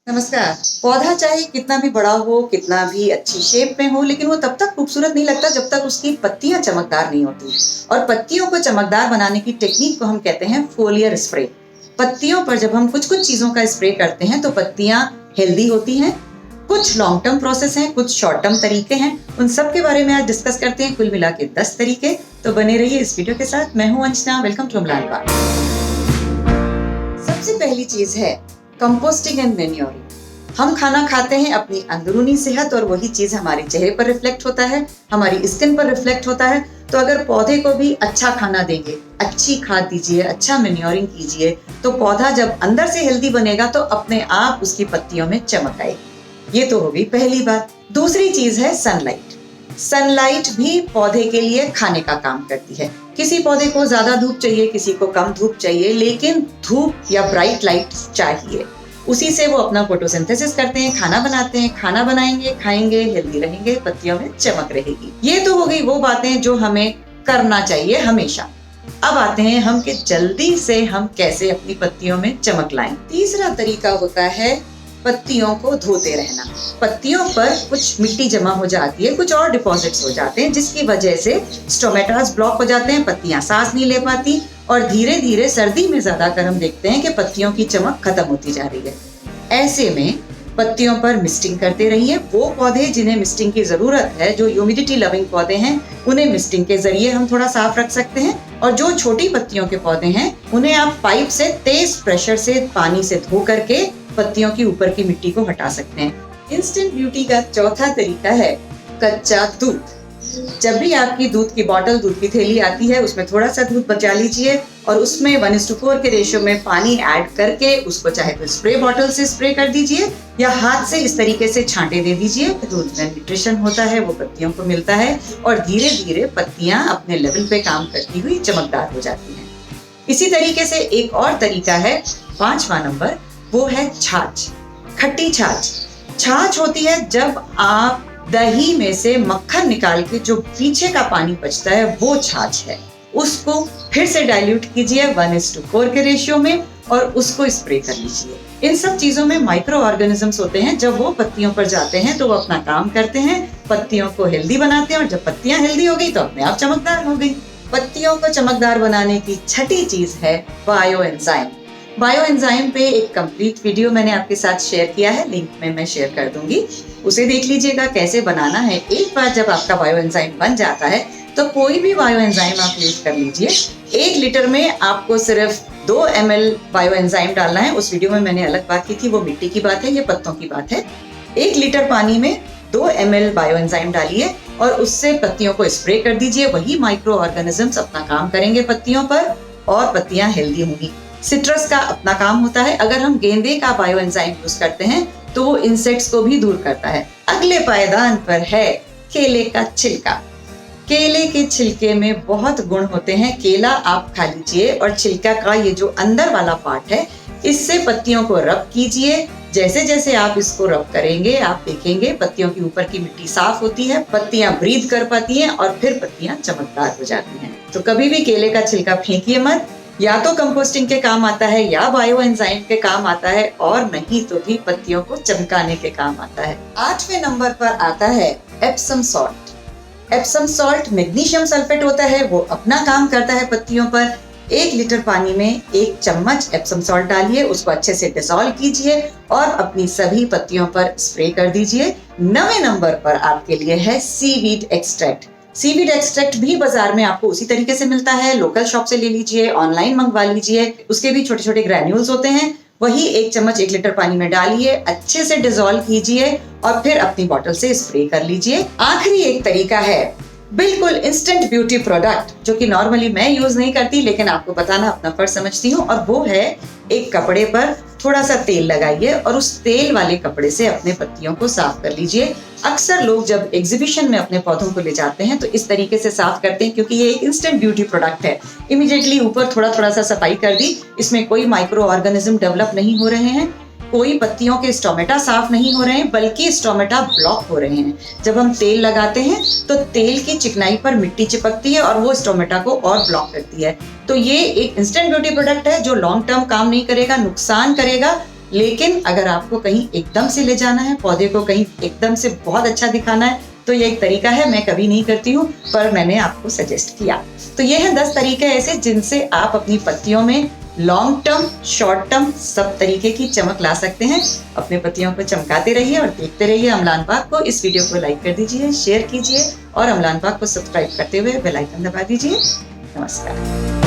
नमस्कार। पौधा चाहे कितना भी बड़ा हो, कितना भी अच्छी शेप में हो, लेकिन वो तब तक खूबसूरत नहीं लगता जब तक उसकी पत्तियां चमकदार नहीं होती। और पत्तियों को चमकदार बनाने की टेक्निक को हम कहते हैं फोलियर स्प्रे। पत्तियों पर जब हम कुछ कुछ चीजों का स्प्रे करते हैं तो पत्तियां हेल्दी होती हैं। कुछ लॉन्ग टर्म प्रोसेस हैं, कुछ शॉर्ट टर्म तरीके हैं। उन सब के बारे में आज डिस्कस करते हैं, कुल मिला के 10 तरीके। तो बने रहिए इस वीडियो के साथ। मैं हूं अंजना, वेलकम टू अमलान बाग। सबसे पहली चीज है कंपोस्टिंग एंड मैन्योरिंग। हम खाना खाते हैं अपनी अंदरूनी सेहत, और वही चीज हमारे चेहरे पर रिफ्लेक्ट होता है, हमारी स्किन पर रिफ्लेक्ट होता है। तो अगर पौधे को भी अच्छा खाना देंगे, अच्छी खाद दीजिए, अच्छा मैन्योरिंग कीजिए, तो पौधा जब अंदर से हेल्दी बनेगा तो अपने आप उसकी पत्तियों में चमक आएगी। ये तो हो गई पहली बात। दूसरी चीज है सनलाइट। सनलाइट भी पौधे के लिए खाने का काम करती है। किसी पौधे को ज्यादा धूप चाहिए, किसी को कम धूप चाहिए, लेकिन धूप या ब्राइट लाइट चाहिए। उसी से वो अपना फोटोसिंथेसिस करते हैं, खाना बनाते हैं, खाना बनाएंगे, खाएंगे, हेल्दी रहेंगे, पत्तियों में चमक रहेगी। ये तो हो गई वो बातें जो हमें करना चाहिए हमेशा। अब आते हैं हम कि जल्दी से हम कैसे अपनी पत्तियों में चमक लाएं। तीसरा तरीका होता है पत्तियों को धोते रहना। पत्तियों पर कुछ मिट्टी जमा हो जाती है, कुछ और डिपॉजिट्स हो जाते हैं, जिसकी वजह से स्टोमेटास ब्लॉक हो जाते हैं, पत्तियां सांस नहीं ले पाती, और धीरे धीरे सर्दी में ज्यादातर हम देखते हैं कि पत्तियों की चमक खत्म होती जा रही है। ऐसे में पत्तियों पर मिस्टिंग करते रहिए। वो पौधे जिन्हें मिस्टिंग की जरूरत है, जो ह्यूमिडिटी लविंग पौधे हैं, उन्हें मिस्टिंग के जरिए हम थोड़ा साफ रख सकते हैं। और जो छोटी पत्तियों के पौधे हैं, उन्हें आप पाइप से तेज प्रेशर से पानी से धो करके पत्तियों की ऊपर की मिट्टी को हटा सकते हैं। इंस्टेंट ब्यूटी का चौथा तरीका है कच्चा दूध। जब भी आपकी दूध की बोतल, दूध की थैली आती है, उसमें थोड़ा सा दूध बचा लीजिए और उसमें 1:4 के रेशियो में पानी ऐड करके उसको चाहे तो स्प्रे बॉटल से स्प्रे कर दीजिए या हाथ से इस तरीके से छांटे दे दीजिए। दूध में न्यूट्रिशन होता है, वो पत्तियों को मिलता है और धीरे धीरे पत्तियां अपने लेवल पे काम करती हुई चमकदार हो जाती हैं। इसी तरीके से एक और तरीका है, 5वां नंबर, वो है छाछ। खट्टी छाछ। छाछ होती है जब आप दही में से मक्खन निकाल के जो पीछे का पानी बचता है, वो छाछ है। उसको फिर से डाइल्यूट कीजिए 1:4 के रेशियो में और उसको स्प्रे कर लीजिए। इन सब चीजों में माइक्रो ऑर्गेनिजम्स होते हैं। जब वो पत्तियों पर जाते हैं तो वो अपना काम करते हैं, पत्तियों को हेल्दी बनाते हैं, और जब पत्तियां हेल्दी हो गई तो अपने आप चमकदार हो गई। पत्तियों को चमकदार बनाने की छठी चीज है बायो एंजाइम। बायो एंजाइम पे एक कंप्लीट वीडियो मैंने आपके साथ शेयर किया है, लिंक में मैं शेयर कर दूंगी, उसे देख लीजिएगा कैसे बनाना है। एक बार जब आपका बायो एंजाइम बन जाता है तो कोई भी बायो एंजाइम आप यूज कर लीजिए। 1 लीटर में आपको सिर्फ 2 ml बायो एंजाइम डालना है। उस वीडियो में मैंने अलग बात की थी, वो मिट्टी की बात है, ये पत्तों की बात है। 1 लीटर पानी में 2 ml बायो एंजाइम डालिए और उससे पत्तियों को स्प्रे कर दीजिए। वही माइक्रो ऑर्गेनिजम्स अपना काम करेंगे पत्तियों पर और पत्तियां हेल्दी होंगी। सिट्रस का अपना काम होता है। अगर हम गेंदे का बायो एंजाइम यूज करते हैं तो वो इंसेक्ट्स को भी दूर करता है। अगले पायदान पर है केले का छिलका। केले के छिलके में बहुत गुण होते हैं। केला आप खा लीजिए और छिलका का ये जो अंदर वाला पार्ट है, इससे पत्तियों को रब कीजिए। जैसे जैसे आप इसको रब करेंगे, आप देखेंगे पत्तियों के ऊपर की मिट्टी साफ होती है, पत्तियां ब्रीथ कर पाती हैं और फिर पत्तियां चमकदार हो जाती हैं। तो कभी भी केले का छिलका फेंकिए मत। या तो कंपोस्टिंग के काम आता है या बायो एंजाइम के काम आता है, और नहीं तो भी पत्तियों को चमकाने के काम आता है। 8वें नंबर पर आता है Epsom salt. Epsom salt magnesium sulphate होता है, वो अपना काम करता है पत्तियों पर। 1 लीटर पानी में 1 चम्मच एप्सम सॉल्ट डालिए, उसको अच्छे से डिसॉल्व कीजिए और अपनी सभी पत्तियों पर स्प्रे कर दीजिए। 9वें नंबर पर आपके लिए है सीवीड एक्सट्रैक्ट। सीवीड एक्सट्रैक्ट भी बाजार में आपको उसी तरीके से मिलता है। लोकल शॉप से ले लीजिए, ऑनलाइन मंगवा लीजिए। उसके भी छोटे छोटे ग्रैन्यूल्स होते हैं। वही 1 चम्मच 1 लीटर पानी में डालिए, अच्छे से डिसॉल्व कीजिए और फिर अपनी बोतल से स्प्रे कर लीजिए। आखिरी एक तरीका है बिल्कुल इंस्टेंट ब्यूटी प्रोडक्ट, जो कि नॉर्मली मैं यूज नहीं करती, लेकिन आपको बताना अपना फर्ज समझती हूँ, और वो है एक कपड़े पर थोड़ा सा तेल लगाइए और उस तेल वाले कपड़े से अपने पत्तियों को साफ कर लीजिए। अक्सर लोग जब एग्जीबिशन में अपने पौधों को ले जाते हैं तो इस तरीके से साफ करते हैं, क्योंकि ये एक इंस्टेंट ब्यूटी प्रोडक्ट है। इमीडिएटली ऊपर थोड़ा थोड़ा सा सफाई कर दी, इसमें कोई माइक्रो ऑर्गेनिज्म डेवलप नहीं हो रहे हैं, कोई पत्तियों के स्टोमेटा साफ नहीं हो रहे हैं, बल्कि स्टोमेटा ब्लॉक हो रहे हैं। जब हम तेल लगाते हैं तो तेल की चिकनाई पर मिट्टी चिपकती है और वो स्टोमेटा को और ब्लॉक करती है। तो ये एक इंस्टेंट ब्यूटी प्रोडक्ट है जो लॉन्ग टर्म काम नहीं करेगा, नुकसान करेगा, लेकिन अगर आपको कहीं एकदम से ले जाना है, पौधे को कहीं एकदम से बहुत अच्छा दिखाना है, तो ये एक तरीका है। मैं कभी नहीं करती हूँ, पर मैंने आपको सजेस्ट किया। तो ये हैं 10 तरीके ऐसे जिनसे आप अपनी पत्तियों में लॉन्ग टर्म, शॉर्ट टर्म सब तरीके की चमक ला सकते हैं। अपने पत्तियों को चमकाते रहिए और देखते रहिए अम्लान पाक को। इस वीडियो को लाइक कर दीजिए, शेयर कीजिए और अम्लान पाक को सब्सक्राइब करते हुए बेल आइकन दबा दीजिए। नमस्कार।